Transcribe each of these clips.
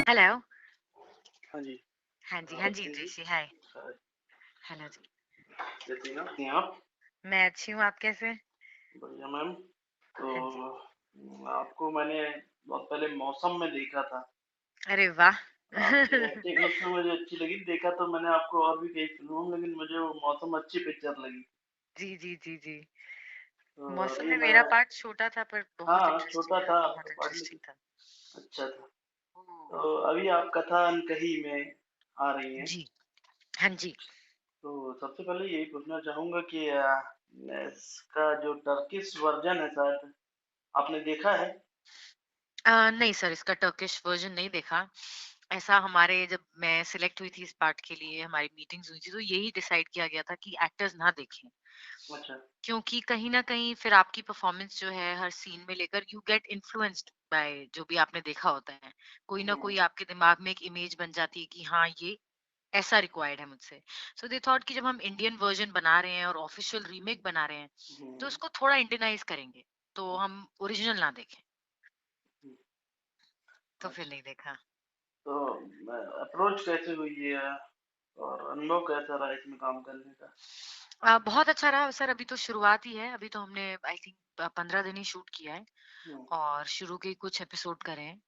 Hello. हाँ जी। हाँ जी, जी। इंद्रेश जी, हाय। हाँ, हेलो जी। कैसी हैं आप? मैं अच्छी हूँ, आप कैसे हैं? बढ़िया मैम। तो हाँ जी। आपको मैंने बहुत पहले मौसम में देखा था। अरे वाह! आपकी एक्टिंग उसमें मुझे अच्छी लगी। देखा तो मैंने आपको और भी कई फ़िल्मों में, लेकिन मुझे वो मौसम अच्छी पिक्चर लगी। जी, जी, जी, जी। तो मौसम अभी में मैं मेरा पार्ट छोटा था पर बहुत हाँ, इंटरेस्टिंग छोटा था, था बहुत आपका पार्ट, इंटरेस्टिंग लेकिन था। अच्छा था। ओह! तो अभी आप कथा अनकही में आ रही हैं। जी, हाँ जी। तो सबसे पहले यही पूछना चाहूँगा कि इसका जो टर्किश वर्ज़न है शायद आपने देखा है? नहीं सर, इसका टर्किश वर्ज़न नहीं देखा। ऐसा हमारे जब मैं सिलेक्ट हुई थी इस पार्ट के लिए, हमारी मीटिंग्स हुई थी, तो यही डिसाइड किया गया था कि एक्टर्स ना देखें। अच्छा। क्योंकि कहीं न कहीं फिर आपकी परफ़ॉर्मेंस जो है हर सीन में लेकर यू गेट इन्फ्लुएंस्ड बाय जो भी आपने देखा होता है। कोई ना हुँ, कोई आपके दिमाग में एक इमेज बन जाती है कि हाँ, ये ऐसा रिक्वायर्ड है मुझसे। सो दे थॉट कि जब हम इंडियन वर्ज़न बना रहे हैं और ऑफ़िशियल रीमेक बना रहे हैं, तो हुँ, उसको थोड़ा इंडियनाइज़ करेंगे। तो हम ओरिजिनल ना देखें, हुँ। तो फिर अच्छा, नहीं देखा। तो अप्रोच कैसे हुई है और अनुभव कैसा रहा इसमें काम करने का? बहुत अच्छा रहा सर, अभी तो शुरुआत ही है। अभी तो हमने आई थिंक 15 दिन ही शूट किया है हुँ, और शुरू के ही कुछ एपिसोड करे हैं।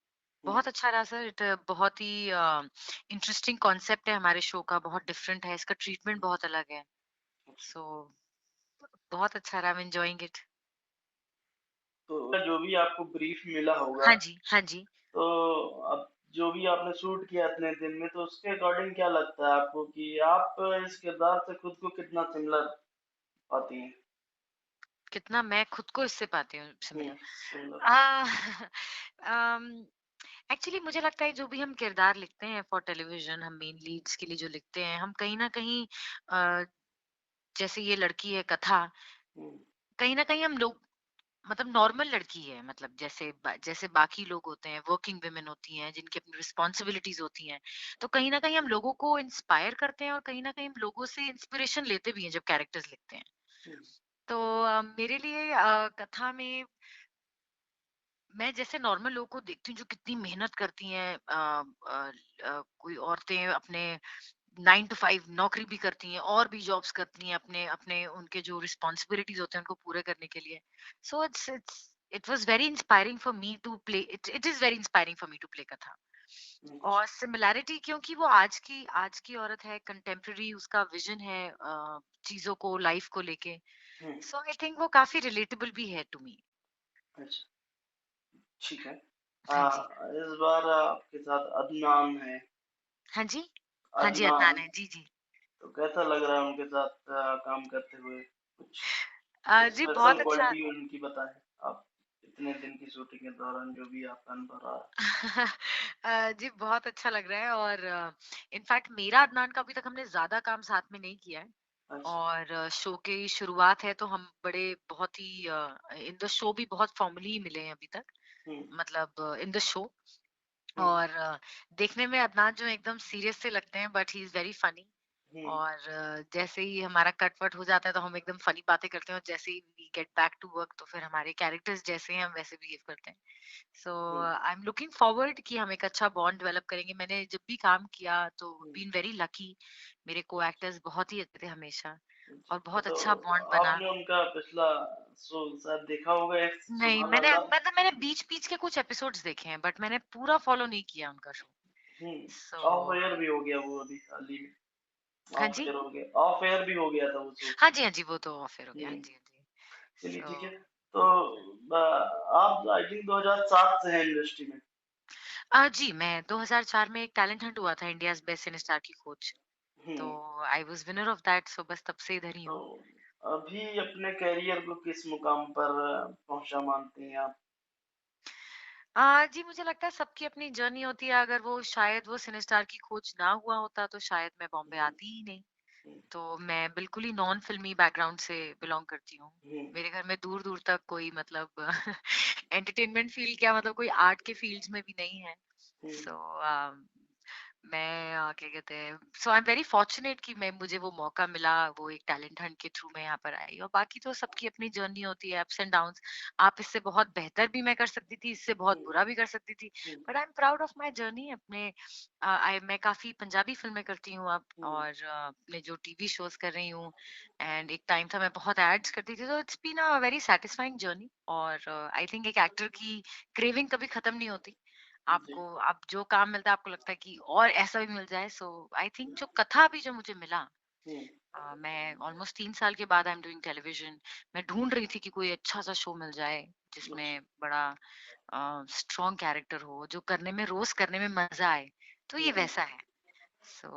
हुँ, बहुत अच्छा रहा सर। बहुत ही इंटरेस्टिंग कॉन्सेप्ट है हमारे शो का, बहुत डिफरेंट है, इसका ट्रीटमेंट बहुत अलग है। अच्छा। सो बहुत अच्छा रहा, आई एम एंजॉयिंग इट। तो जो भी आपको ब्रीफ मिला होगा, हाँ जी, हाँ जी। तो अब जो भी आपने शूट किया इतने दिन में, तो उसके अकॉर्डिंग क्या लगता है आपको कि आप इस किरदार से खुद को कितना सिमिलर पाती हैं? कितना मैं खुद को इससे पाती हूँ हुँ, सिमिलर। सिमिलर। आ, एक्चुअली मुझे लगता है जो भी हम किरदार लिखते हैं फॉर टेलीविजन, हम मेन लीड्स के लिए जो लिखते हैं, हम कहीं ना कहीं अ, जैसे ये लड़की है कथा, हुँ, कहीं ना कहीं हम लोग मतलब नॉर्मल लड़की है, मतलब जैसे बाकी लोग होते हैं, वर्किंग वुमेन होती हैं जिनकी अपनी रिस्पॉन्सिबिलिटीज होती हैं। तो कहीं ना कहीं हम लोगों को इंस्पायर करते हैं और कहीं ना कहीं हम लोगों से इंस्पिरेशन लेते भी हैं जब कैरेक्टर्स लिखते हैं। हुँ, तो मेरे लिए कथा में मैं जैसे नॉर्मल लोगों को देखती हूँ जो कितनी मेहनत करती हैं, कोई औरतें अपने 9 to 5 नौकरी भी करती हैं और भी जॉब्स करती हैं अपने अपने उनके जो रिस्पॉन्सिबिलिटीज होते हैं उनको पूरे करने के लिए। So it was very inspiring for me to play it it is very inspiring for me to play कथा। अच्छा, और सिमिलैरिटी क्योंकि वो आज की औरत है, कंटेम्प्रेरी उसका विजन है चीजों को, लाइफ को लेके। हुँ, सो आई थिंक वो काफी रिलेटेबल भी है टू मी। अच्छा, ठीक है। हाँ जी। इस बार आपके साथ अदनान है। हाँ जी। हाँ जी, अदनान, अदनान है। जी, जी। तो कैसा लग रहा है उनके साथ काम करते हुए? कुछ जी स्पेशल बहुत अच्छा। क्वालिटी उनकी बताएँ आप, इतने दिन की शूटिंग के दौरान जो भी आपका अनुभव रहा? जी बहुत अच्छा लग रहा है और इनफैक्ट मेरा अदनान का अभी तक हमने ज़्यादा काम साथ में नहीं किया है। अच्छा। और शो की शुरुआत है तो हम बड़े बहुत ही इन द शो भी बहुत फॉर्मली ही मिले हैं अभी तक, हुँ, मतलब इन द शो। हुँ, और देखने में अदनान जो एकदम सीरियस से लगते हैं but he is very funny. हुँ, और जैसे ही हमारा कट-वट हो जाता है तो हम एकदम फनी बातें करते हैं और जैसे ही we get back to work तो फिर हमारे कैरेक्टर्स जैसे हैं हम वैसे बिहेव करते हैं। सो हुँ, आई एम लुकिंग फॉरवर्ड कि हम एक अच्छा बॉन्ड डेवलप करेंगे। मैंने जब भी काम किया तो हुँ, बीन वेरी लकी, मेरे को एक्टर्स बहुत ही अच्छे थे हमेशा और अच्छा। बहुत तो अच्छा बॉन्ड बना। आपने उनका पिछला शो शायद देखा होगा, एक्स नहीं, सुभान मैंने अल्लाह? मतलब मैंने बीच-बीच के कुछ एपिसोड्स देखे हैं बट मैंने पूरा फॉलो नहीं किया उनका show. Hmm, so of air भी हो गया वो अभी हाल ही में, हाँ ऑफ जी। एयर हो गया, ऑफ एयर भी हो गया था वो शो। हाँ जी, हाँ जी, वो तो ऑफ-एयर हो गया। हुँ, हाँ जी, हाँ जी। चलिए सो ठीक है। तो आप आई थिंक 2007 से हैं इंडस्ट्री में। जी, मैं 2004 में एक टैलेंट हंट हुआ था, इंडियाज़ बेस्ट सिने स्टार की खोज। हुँ, तो I was winner of that, so बस तब से इधर ही तो हूँ। अभी अपने करियर को किस मुकाम पर पहुँचा मानती हैं आप? जी, मुझे लगता है सबकी अपनी जर्नी होती है, अगर वो शायद वो सिने स्टार की खोज ना हुआ होता तो शायद मैं बॉम्बे हुँ, आती ही नहीं। हुँ, तो मैं बिल्कुल ही नॉन फ़िल्मी बैकग्राउंड से बिलॉन्ग करती हूँ। हुँ, मेरे घर में दूर-दूर तक कोई मतलब एंटरटेनमेंट फ़ील्ड क्या, मतलब कोई आर्ट के फ़ील्ड्स में भी नहीं है। हुँ, सो मैं क्या कहते हैं, सो आई एम वेरी फॉर्चुनेट कि मैं मुझे वो मौका मिला, वो एक टैलेंट हंट के थ्रू मैं यहाँ पर आई। और बाकी तो सबकी अपनी जर्नी होती है, अप्स एंड डाउन्स। आप इससे बहुत बेहतर भी मैं कर सकती थी, इससे बहुत हुँ, बुरा भी कर सकती थी, hmm, but I am proud of my journey. अपने मैं काफी पंजाबी फिल्में करती हूँ अब, हुँ, और अपने जो टीवी शोज कर रही हूँ। एंड एक टाइम था मैं बहुत एड्स करती थी, तो it's been a very satisfying journey. और आई थिंक एक एक्टर की क्रेविंग कभी खत्म नहीं होती। जी, आपको अब जो काम मिलता है आपको लगता है कि और ऐसा भी मिल जाए। सो आई थिंक जो कथा भी जो मुझे मिला, हुँ, मैं ऑलमोस्ट 3 साल के बाद आई एम डूइंग टेलीविजन। मैं ढूंढ रही थी कि कोई अच्छा सा शो मिल जाए अच्छा, जिसमें बड़ा स्ट्रॉन्ग कैरेक्टर हो, जो करने में रोज करने में मजा आए। तो हुँ, ये हुँ, वैसा है। So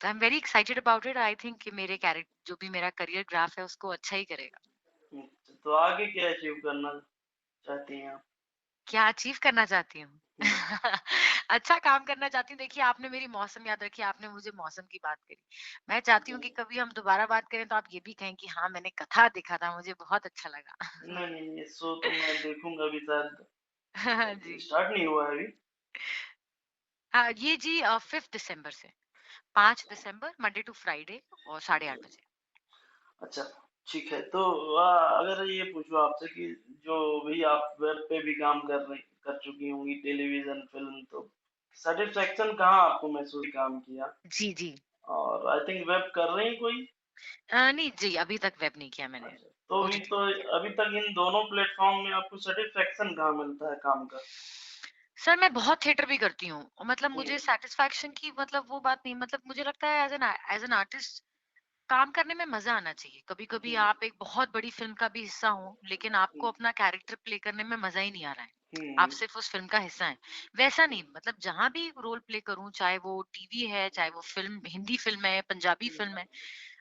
I am very excited about it. I think कि मेरे कैरेक्टर जो भी मेरा करियर ग्राफ है उसको अच्छा ही करेगा। अच्छा, तो आगे क्या अचीव करना चाहती हैं आप? क्या अचीव करना चाहती हूँ? हुँ, अच्छा काम करना चाहती हूँ। देखिए, आपने मेरी मौसम याद रखी, आपने मुझे मौसम की बात करी। मैं चाहती हूँ जी। कि कभी हम दोबारा बात करें तो आप ये भी कहें कि हाँ, मैंने कथा देखा था, मुझे बहुत अच्छा लगा। नहीं, नहीं, ये शो तो मैं देखूँगा अभी शायद जी। स्टार्ट नहीं हुआ है अभी। हाँ, ये जी 5 दिसंबर से, 5 दिसंबर मंडे टू फ्राइडे और 8:30 बजे। अच्छा, ठीक है। तो अगर ये पूछूँ आपसे कि जो भी आप वेब पे भी काम कर चुकी होंगी, टेलीविज़न, फ़िल्म, तो सैटिस्फैक्शन कहाँ आपको महसूस काम किया? जी, जी। और आई थिंक वेब कर रही हैं कोई? नहीं जी, अभी तक वेब नहीं किया मैंने, अच्छा, तो अभी ओटीटी। तो अभी तक इन दोनों प्लेटफ़ॉर्म में आपको सैटिस्फैक्शन कहाँ मिलता है काम का? सर, मैं बहुत थिएटर भी करती हूँ और मतलब हुँ, मुझे सैटिस्फैक्शन की मतलब वो बात नहीं, मतलब मुझे लगता है एज़ एन आर्टिस्ट काम करने में मजा आना चाहिए। कभी-कभी हुँ, आप एक बहुत बड़ी फ़िल्म का भी हिस्सा हो, लेकिन हुँ, आपको अपना कैरेक्टर प्ले करने में मजा ही नहीं आ रहा है। आप हुँ, सिर्फ़ उस फ़िल्म का हिस्सा हैं। वैसा नहीं, मतलब जहाँ भी रोल प्ले करूँ, चाहे वो टीवी है, चाहे वो फ़िल्म, हिंदी फ़िल्म है, पंजाबी हुँ, फ़िल्म है,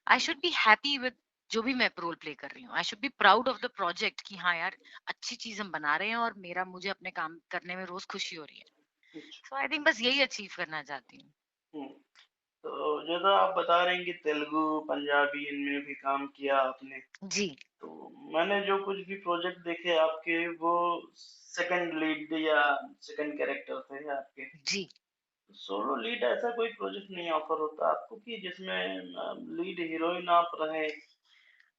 I should be happy with जो भी मैं रोल प्ले कर रही हूँ। I should be proud of the project कि हाँ यार, अच्छी चीज़ हम बना रहे हैं और मेरा मुझे अपने काम करने में रोज़ खुशी हो रही है। अच्छा, सो आई थिंक बस यही अचीव करना चाहती हूँ। हुँ। तो जैसा आप बता रहे हैं कि तेलुगु, पंजाबी इनमें भी काम किया आपने। जी, तो मैंने जो कुछ भी प्रोजेक्ट देखे आपके वो सेकंड लीड या सेकंड कैरेक्टर थे आपके। जी। सोलो लीड ऐसा कोई प्रोजेक्ट नहीं ऑफर होता आपको कि जिसमें लीड हीरोइन आप रहें?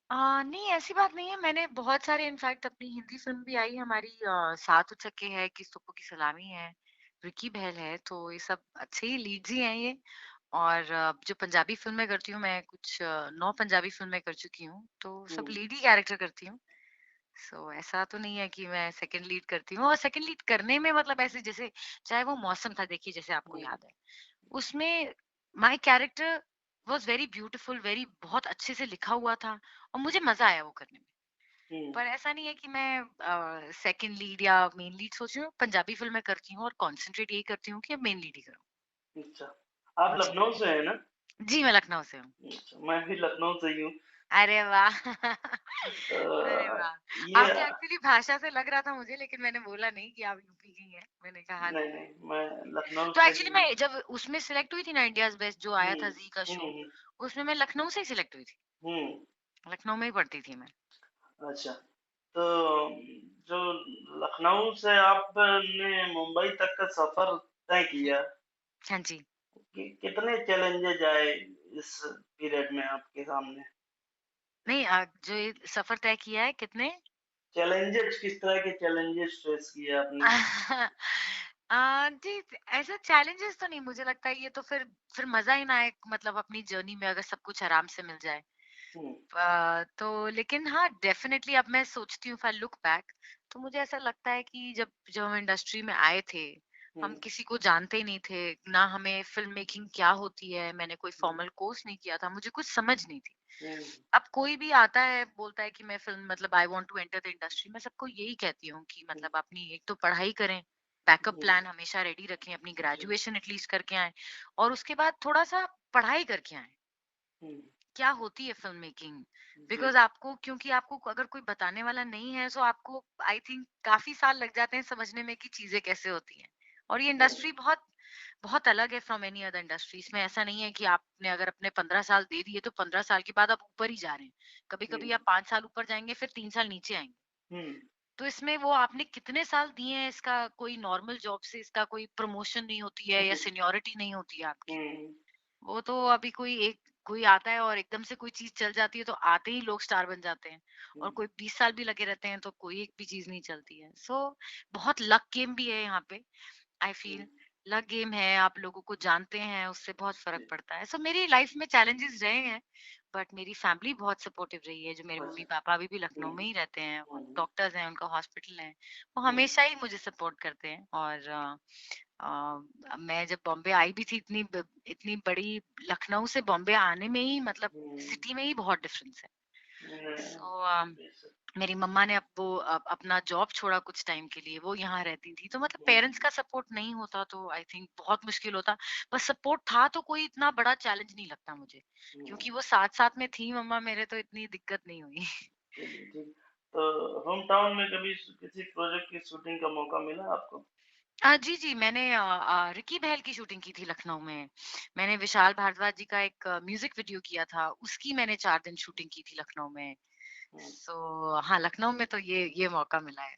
नहीं ऐसी बात नहीं है। मैंने बहुत सारे इनफैक्ट अपनी हिंदी फ़िल्म भी आई हमारी, सात चक्के है, किस तुक्कों की सलामी है, विक्की बहल है, तो ये सब अच्छे ही लीड्स ही हैं ये। और जो पंजाबी फ़िल्में करती हूँ मैं, कुछ 9 पंजाबी फ़िल्में कर चुकी हूँ, तो सब हुँ, लीड ही कैरेक्टर करती हूँ। सो ऐसा तो नहीं है कि मैं सेकंड लीड करती हूँ, और सेकंड लीड करने में मतलब ऐसे जैसे चाहे वो मौसम था, देखिए जैसे आपको हुँ, याद है। उसमें my character was very beautiful, very बहुत अच्छे से लिखा हुआ था और मुझे मज़ा आया वो करने में। हुँ, पर ऐसा नहीं है कि मैं सेकंड लीड या मेन लीड सोच रही हूँ। पंजाबी फ़िल्में करती हूँ और कॉन्संट्रेट यही करती हूँ कि अब मेन लीड ही करूँ। अच्छा। आप जी। लखनऊ से हैं ना? जी, मैं लखनऊ से हूँ। अच्छा, मैं भी लखनऊ से ही हूँ। अरे वाह! तो अरे वाह! ये आपकी एक्चुअली भाषा से लग रहा था मुझे, लेकिन मैंने बोला नहीं कि आप यूपी की हैं। मैंने कहा नहीं, नहीं। नहीं, मैं लखनऊ तो से एक्चुअली ही हूँ। मैं जब उसमें सिलेक्ट हुई थी ना, इंडियाज़ बेस्ट जो आया हुँ, था ज़ी का हुँ, शो, हुँ, उसमें मैं लखनऊ से ही सिलेक्ट हुई थी। हुँ, लखनऊ में ही पढ़ती थी मैं। अच्छा। तो जो लखनऊ से आपने मुंबई तक का सफ़र तय हुँ। किया, हाँ जी। कि कितने चैलेंजेज़ आए इस पीरियड में आपके सामने? नहीं, जो ये सफ़र तय किया है कितने? चैलेंजेज़ किस तरह के चैलेंजेज़ फेस किए आपने? जी, ऐसा चैलेंजेस तो नहीं, मुझे लगता है ये तो फिर मज़ा ही ना आए, मतलब अपनी जर्नी में अगर सब कुछ आराम से मिल जाए। हुँ, तो लेकिन हाँ, डेफ़िनेटली अब मैं सोचती हूँ, इफ आई लुक बैक, तो मुझे ऐसा लगता है कि जब जब हम इंडस्ट्री में आए थे, हुँ, हम किसी को जानते ही नहीं थे, ना हमें फ़िल्म मेकिंग क्या होती है, मैंने कोई हुँ, फ़ॉर्मल कोर्स नहीं किया था, मुझे कुछ समझ नहीं थी। हुँ, अब कोई भी आता है, बोलता है कि मैं फ़िल्म मतलब I want to enter the industry, मैं सबको यही कहती हूँ कि हुँ, मतलब अपनी एक तो पढ़ाई करें, बैकअप हुँ, प्लान हमेशा रेडी रखें, अपनी जी, ग्रेजुएशन एटलीस्ट करके आएँ और उसके बाद थोड़ा-सा पढ़ाई करके आएँ। हुँ, क्या होती है फ़िल्म मेकिंग? जी, बिकॉज़ आपको, क्योंकि आपको अगर कोई बताने वाला नहीं है, सो आपको आई थिंक काफ़ी साल लग जाते हैं समझने में कि चीज़ें कैसे होती हैं। और ये हुँ, इंडस्ट्री बहुत बहुत अलग है फ्रॉम एनी अदर इंडस्ट्री। इसमें ऐसा नहीं है कि आपने अगर अपने 15 साल दे दिए तो 15 साल के बाद आप ऊपर ही जा रहे हैं। हुँ, कभी-कभी आप 5 साल ऊपर जाएँगे, फिर 3 साल नीचे आएँगे। हुँ, तो इसमें वो आपने कितने साल दिए हैं, इसका कोई नॉर्मल जॉब से इसका कोई प्रमोशन नहीं होती है या जी। सीनियॉरिटी नहीं होती है आपकी। हुँ, वो तो अभी कोई आता है और एकदम से कोई चीज़ चल जाती है तो आते ही लोग स्टार बन जाते हैं, और हुँ, कोई 20 साल भी लगे रहते हैं तो कोई एक भी चीज़ नहीं चलती है। बहुत लक गेम भी है यहाँ पे, आई हुँ, फील। लक गेम है, आप लोगों को जानते हैं, उससे बहुत फ़र्क जी। पड़ता है। मेरी लाइफ़ में चैलेंजेस रहे हैं, बट मेरी फैमिली बहुत सपोर्टिव रही है। जो मेरे अच्छा। मम्मी-पापा अभी भी हुँ, लखनऊ में ही रहते हैं, वो हुँ, डॉक्टर्स हैं, उनका हॉस्पिटल है। वो हुँ, हमेशा ही मुझे सपोर्ट करते हैं, और मैं जब बॉम्बे आई भी थी, इतनी बड़ी लखनऊ से बॉम्बे आने में ही, मतलब हुँ, सिटी में ही बहुत डिफरेंस है। हुँ, सो बेशक। मेरी मम्मा ने अपना जॉब छोड़ा कुछ टाइम के लिए, वो यहाँ रहती थी, तो मतलब हुँ, पेरेंट्स का सपोर्ट नहीं होता तो आई थिंक बहुत मुश्किल होता। बस सपोर्ट था तो कोई इतना बड़ा चैलेंज नहीं लगता मुझे, हुँ, क्योंकि वो साथ साथ में थी मम्मा मेरे, तो इतनी दिक्कत नहीं हुई। चलिए ठीक। तो होम टाउन में कभी किसी प्रोजेक्ट की शूटिंग का मौका मिला आपको? जी, जी, मैंने रिकी बहल की शूटिंग की थी लखनऊ में। मैंने विशाल भारद्वाज जी का एक म्यूज़िक वीडियो किया था, उसकी मैंने 4 दिन शूटिंग की थी लखनऊ में। हुँ, हाँ, लखनऊ में तो ये मौका मिला है।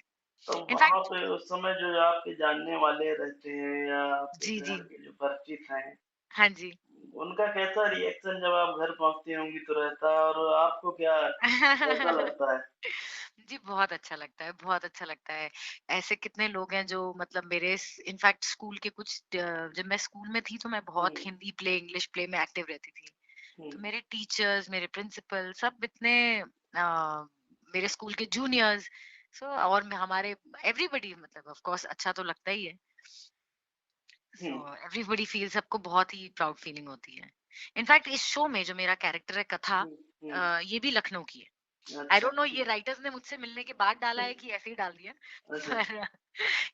तो वहाँ इनफैक्ट पे उस समय जो आपके जानने वाले रहते हैं या आपके जी, जी। घर के जो परिचित हैं, हाँ जी। उनका कैसा रिएक्शन जब आप घर पहुँचती होंगी तो रहता है और आपको क्या कैसा लगता है? जी, बहुत अच्छा लगता है, बहुत अच्छा लगता है। ऐसे कितने लोग हैं जो मतलब मेरे इनफैक्ट स्कूल के जब मैं स्कूल में थी तो मैं हुँ, बहुत हिंदी प्ले, इंग्लिश प्ले में एक्टिव रहती थी। हुँ, तो मेरे टीचर्स, मेरे प्रिंसिपल सब इतने मेरे स्कूल के जूनियर्स, और हमारे एवरीबॉडी, मतलब ऑफ कोर्स अच्छा तो लगता ही है। हुँ, एवरीबॉडी फील, सबको बहुत ही प्राउड फीलिंग होती है। इनफैक्ट इस शो में जो मेरा कैरेक्टर है कथा, हुँ, हुँ, ये भी लखनऊ की है। आई अच्छा, डोंट नो ठीक। ये राइटर्स ने मुझसे मिलने के बाद डाला है कि ऐसे ही डाल दिया। अच्छा, पर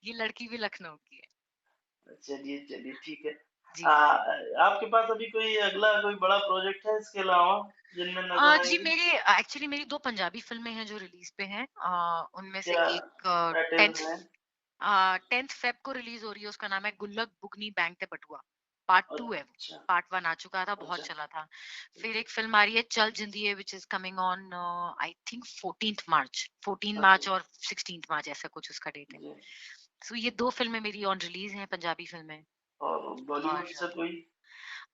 ये लड़की भी लखनऊ की है। चलिए, चलिए ठीक है। जी। आपके पास अभी कोई अगला कोई बड़ा प्रोजेक्ट है इसके अलावा जिनमें नज़र जी, आएँगी? एक्चुअली मेरी 2 पंजाबी फ़िल्में हैं जो रिलीज़ पे हैं। उनमें से क्या एक टाइटल्स हैं? 10th फ़ेब को रिलीज़ हो रही है, उसका नाम है गुल्लक बुगनी बैंक ते बटुआ। पार्ट 2 है वो। अच्छा, पार्ट 1 आ चुका था, बहुत अच्छा, चला था। फिर अच्छा, एक फ़िल्म आ रही है चल जिंदिए, which is coming on I think 14th March, 14 अच्छा, मार्च और 16th मार्च, ऐसा कुछ उसका डेट है। जी। ये 2 फ़िल्में मेरी ऑन रिलीज़ हैं, पंजाबी फ़िल्में। और और बॉलीवुड से कोई?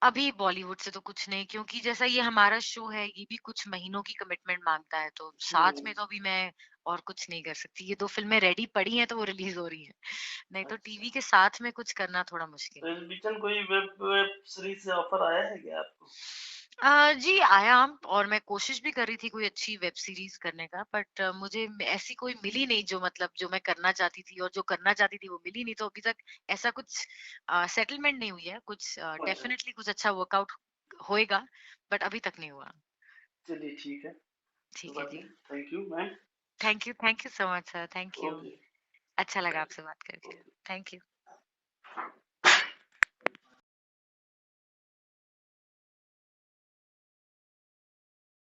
अभी बॉलीवुड से तो कुछ नहीं, क्योंकि जैसा ये हमारा शो है, ये भी कुछ महीनों की कमिटमेंट माँगता है, तो साथ हुँ, में तो अभी मैं और कुछ नहीं कर सकती। ये 2 फ़िल्में रेडी पड़ी हैं तो वो रिलीज़ हो रही हैं। नहीं तो अच्छा। टीवी के साथ में कुछ करना थोड़ा मुश्किल तो है। इस बीच में कोई वेब वेब सीरीज़ से ऑफ़र आया है क्या आपको? जी आया, और मैं कोशिश भी कर रही थी कोई अच्छी वेब सीरीज़ करने का, बट मुझे ऐसी कोई मिली नहीं जो मतलब जो मैं करना चाहती थी, और जो करना चाहती थी वो मिली नहीं, तो अभी तक ऐसा कुछ सेटलमेंट नहीं हुई है। कुछ अच्छा, डेफिनिटली कुछ अच्छा वर्कआउट होएगा, बट अभी तक नहीं हुआ। चलिए ठीक है, कोई ठीक है बात जी। नहीं। Thank you ma'am. Thank you so much sir, thank you. Okay, अच्छा लगा थैंक आपसे बात करके। ओके। Thank you.